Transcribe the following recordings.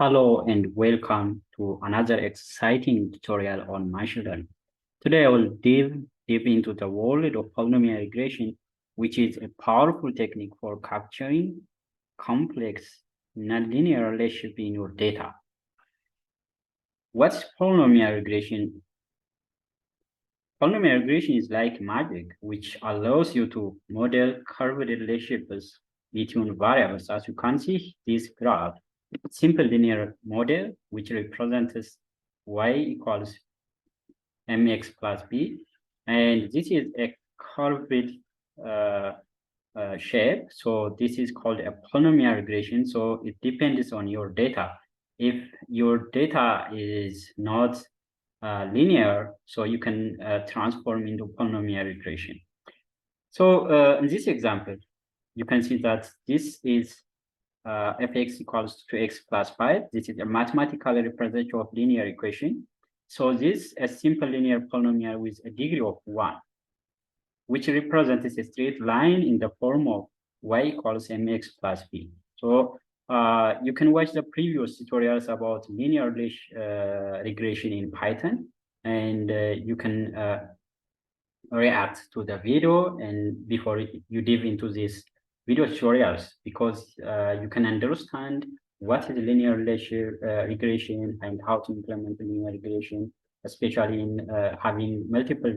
Hello and welcome to another exciting tutorial on machine learning. Today I will dive deep into the world of polynomial regression, which is a powerful technique for capturing complex nonlinear relationship in your data. What's polynomial regression? Polynomial regression is like magic, which allows you to model curved relationships between variables. As you can see, this graph, simple linear model, which represents y equals mx plus b. And this is a curved shape. So this is called a polynomial regression. So it depends on your data. If your data is not linear, so you can transform into polynomial regression. So in this example, you can see that this is fx equals to x plus 5. This is a mathematical representation of linear equation. So this is a simple linear polynomial with a degree of 1, which represents a straight line in the form of y equals mx plus b. So you can watch the previous tutorials about linear regression in Python, and you can react to the video and before you dive into these video tutorials, because you can understand what is linear regression and how to implement linear regression, especially in having multiple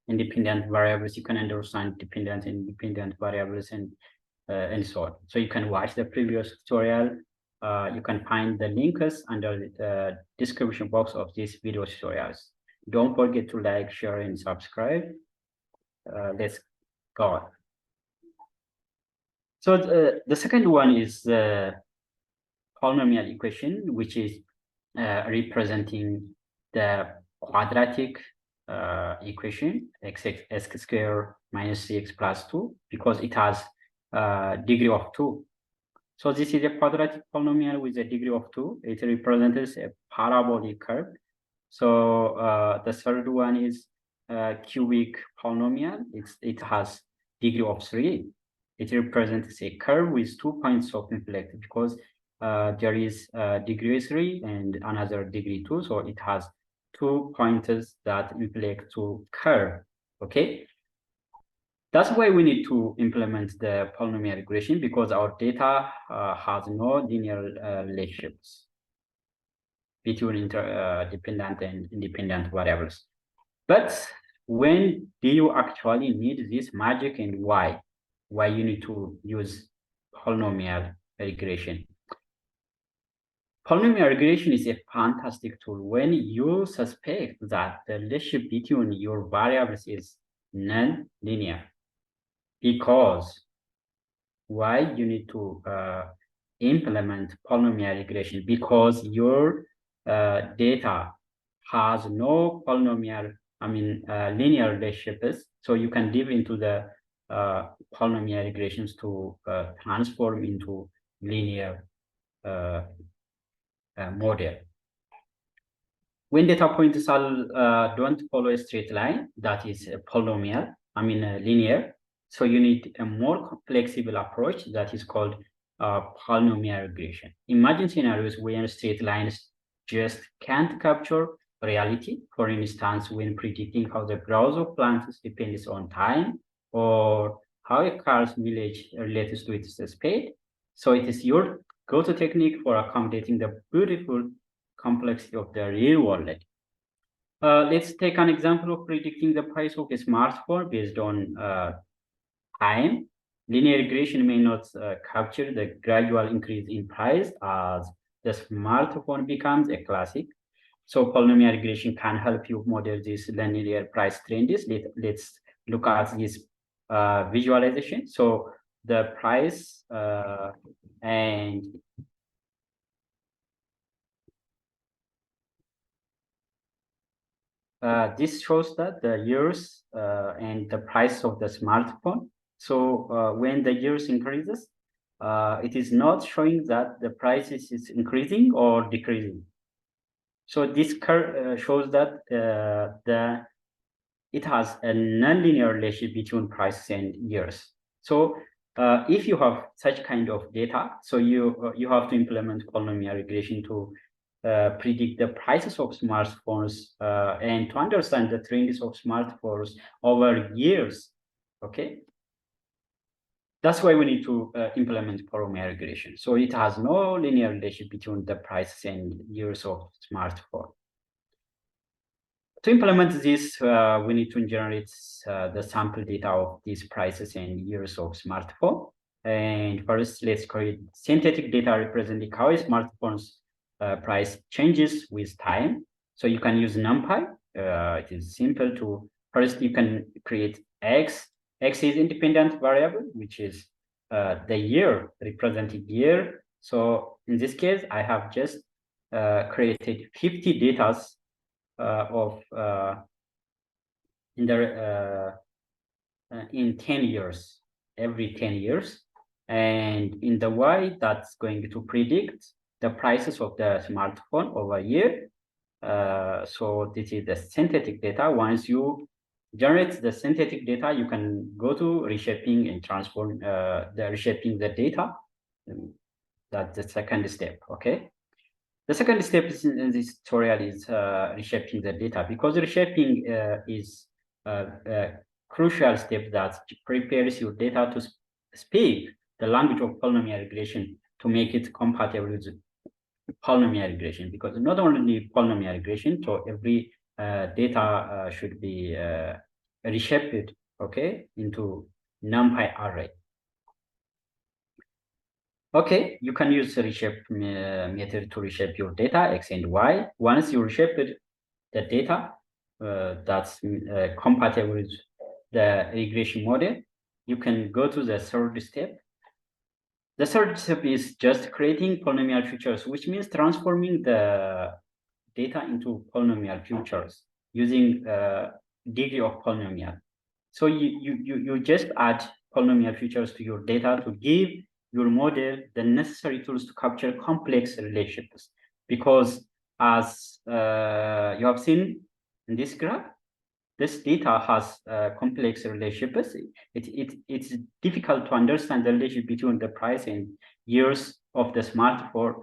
independent variables. You can understand dependent and independent variables and so on. So you can watch the previous tutorial. You can find the links under the description box of these video tutorials. Don't forget to like, share, and subscribe. Let's go on. So the second one is the polynomial equation, which is representing the quadratic equation x squared minus 3x plus 2, because it has degree of 2. So this is a quadratic polynomial with a degree of 2. It represents a parabolic curve. So the third one is cubic polynomial. It has degree of 3. It represents a curve with 2 points of inflect, because there is degree 3 and another degree 2. So it has 2 pointers that inflect to curve. Okay. That's why we need to implement the polynomial regression, because our data has no linear relationships between dependent and independent variables. But when do you actually need this magic, and why? Why you need to use polynomial regression? Polynomial regression is a fantastic tool when you suspect that the relationship between your variables is non-linear. Because why you need to implement polynomial regression? Because your data has no polynomial, linear relationships. So you can dive into the polynomial regressions to transform into linear model. When data points don't follow a straight line, that is a polynomial, linear. So you need a more flexible approach that is called polynomial regression. Imagine scenarios where straight lines just can't capture reality. For instance, when predicting how the growth of plants depends on time, or how a car's mileage relates to its speed. So it is your go-to technique for accommodating the beautiful complexity of the real world. Let's take an example of predicting the price of a smartphone based on time. Linear regression may not capture the gradual increase in price as the smartphone becomes a classic. So polynomial regression can help you model these linear price trends. Let's look at this visualization. So the price and this shows that the years and the price of the smartphone. So when the years increases, it is not showing that the price is increasing or decreasing. So this curve shows that it has a nonlinear relationship between prices and years. So if you have such kind of data, so you have to implement polynomial regression to predict the prices of smartphones and to understand the trends of smartphones over years. Okay, that's why we need to implement polynomial regression. So it has no linear relationship between the prices and years of smartphone. To implement this, we need to generate the sample data of these prices and years of smartphone. And first, let's create synthetic data representing how a smartphone's price changes with time. So you can use NumPy. It is simple to, first you can create X. X is independent variable, which is the year, represented year. So in this case, I have just created 50 data of in 10 years, every 10 years. And in the Y, that's going to predict the prices of the smartphone over a year. So this is the synthetic data. Once you generate the synthetic data, you can go to reshaping and transform the reshaping the data. That's the second step, okay? The second step in this tutorial is reshaping the data, because reshaping is a crucial step that prepares your data to speak the language of polynomial regression to make it compatible with polynomial regression. Because not only polynomial regression, so every data should be reshaped, okay, into NumPy array. Okay, you can use the reshape method to reshape your data, X and Y. Once you reshape the data that's compatible with the regression model, you can go to the third step. The third step is just creating polynomial features, which means transforming the data into polynomial features using degree of polynomial. So you just add polynomial features to your data to give your model the necessary tools to capture complex relationships. Because as you have seen in this graph, this data has complex relationships. It's difficult to understand the relationship between the price and years of the smartphone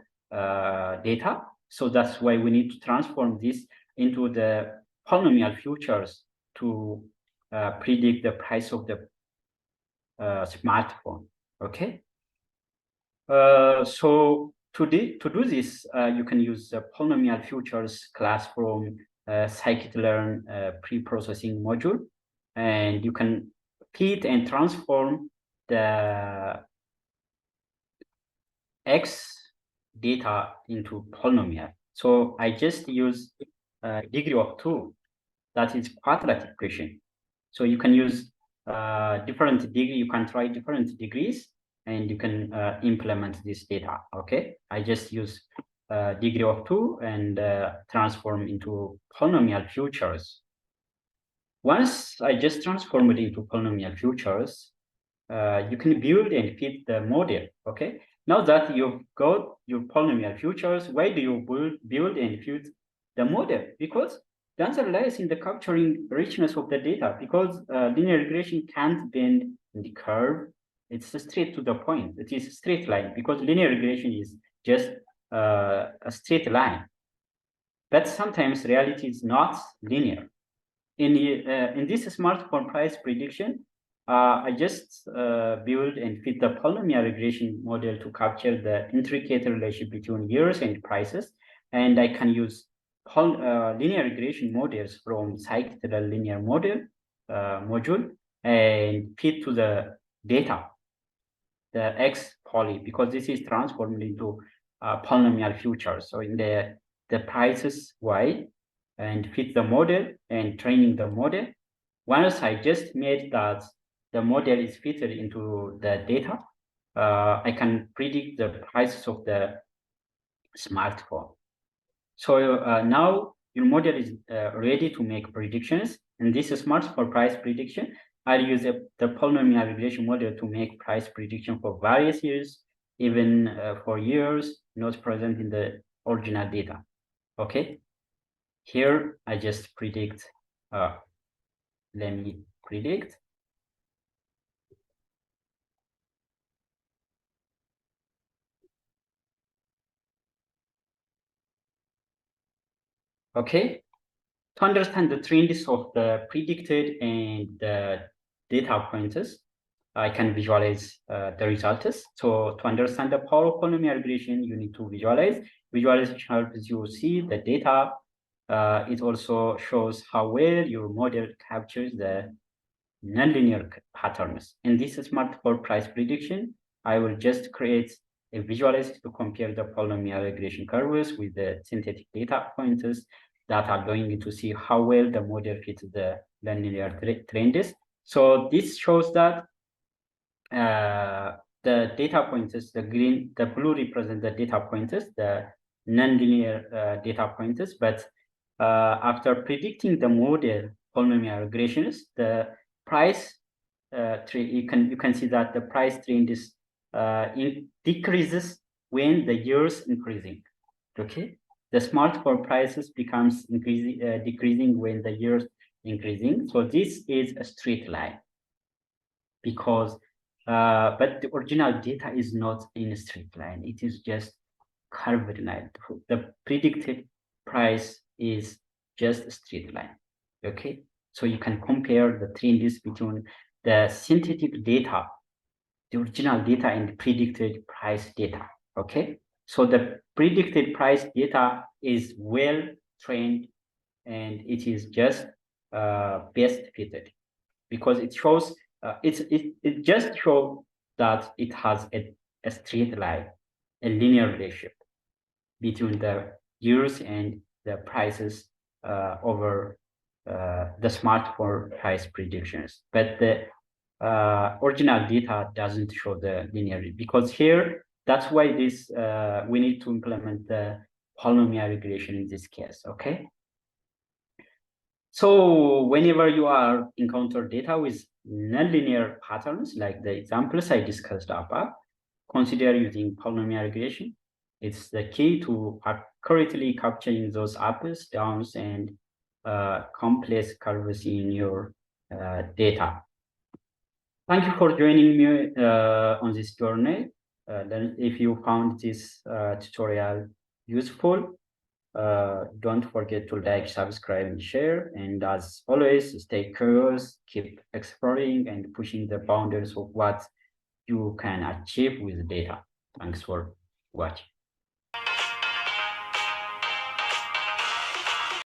data. So that's why we need to transform this into the polynomial features to predict the price of the smartphone. Okay. So to do this, you can use the polynomial features class from scikit-learn pre-processing module, and you can feed and transform the X data into polynomial. So I just use degree of 2, that is quadratic equation. So you can use different degree, you can try different degrees, and you can implement this data, okay? I just use degree of 2 and transform into polynomial features. Once I just transform it into polynomial features, you can build and fit the model, okay? Now that you've got your polynomial features, why do you build and fit the model? Because the answer lies in the capturing richness of the data, because linear regression can't bend in the curve. It's straight to the point. It is a straight line, because linear regression is just a straight line. But sometimes reality is not linear. In this smartphone price prediction, I just build and fit the polynomial regression model to capture the intricate relationship between years and prices. And I can use linear regression models from scikit-learn linear model module and fit to the data, the X poly, because this is transformed into polynomial features. So in the prices Y, and fit the model and training the model. Once I just made that the model is fitted into the data, I can predict the prices of the smartphone. So now your model is ready to make predictions. And this is smartphone price prediction. I use the polynomial regression model to make price prediction for various years, even for years not present in the original data. Okay. Here, I just predict, let me predict. Okay. To understand the trends of the predicted and the data pointers, I can visualize the results. So to understand the power of polynomial regression, you need to visualize. Visualization helps you see the data. It also shows how well your model captures the nonlinear patterns. In this smart for price prediction, I will just create a visualization to compare the polynomial regression curves with the synthetic data pointers that are going to see how well the model fits the nonlinear trends. So this shows that the data pointers, the blue represent the data pointers, the nonlinear data pointers. But after predicting the model polynomial regressions, the price trend, you can see that the price trend is decreases when the years increasing. Okay, the smart for prices becomes decreasing when the years increasing. So this is a straight line because but the original data is not in a straight line. It is just curved line. The predicted price is just a straight line. Okay, so you can compare the trends between the synthetic data, the original data, and the predicted price data. Okay, so the predicted price data is well trained and it is just best fitted because it shows it just shows that it has a straight line, a linear relationship between the years and the prices over the smartphone price predictions. But the original data doesn't show the linearity because here, that's why this we need to implement the polynomial regression in this case, okay? So whenever you are encounter data with nonlinear patterns, like the examples I discussed above, consider using polynomial regression. It's the key to accurately capturing those ups, downs, and complex curves in your data. Thank you for joining me on this journey. Then if you found this tutorial useful, don't forget to like, subscribe, and share. And as always, stay curious, keep exploring and pushing the boundaries of what you can achieve with data. Thanks for watching.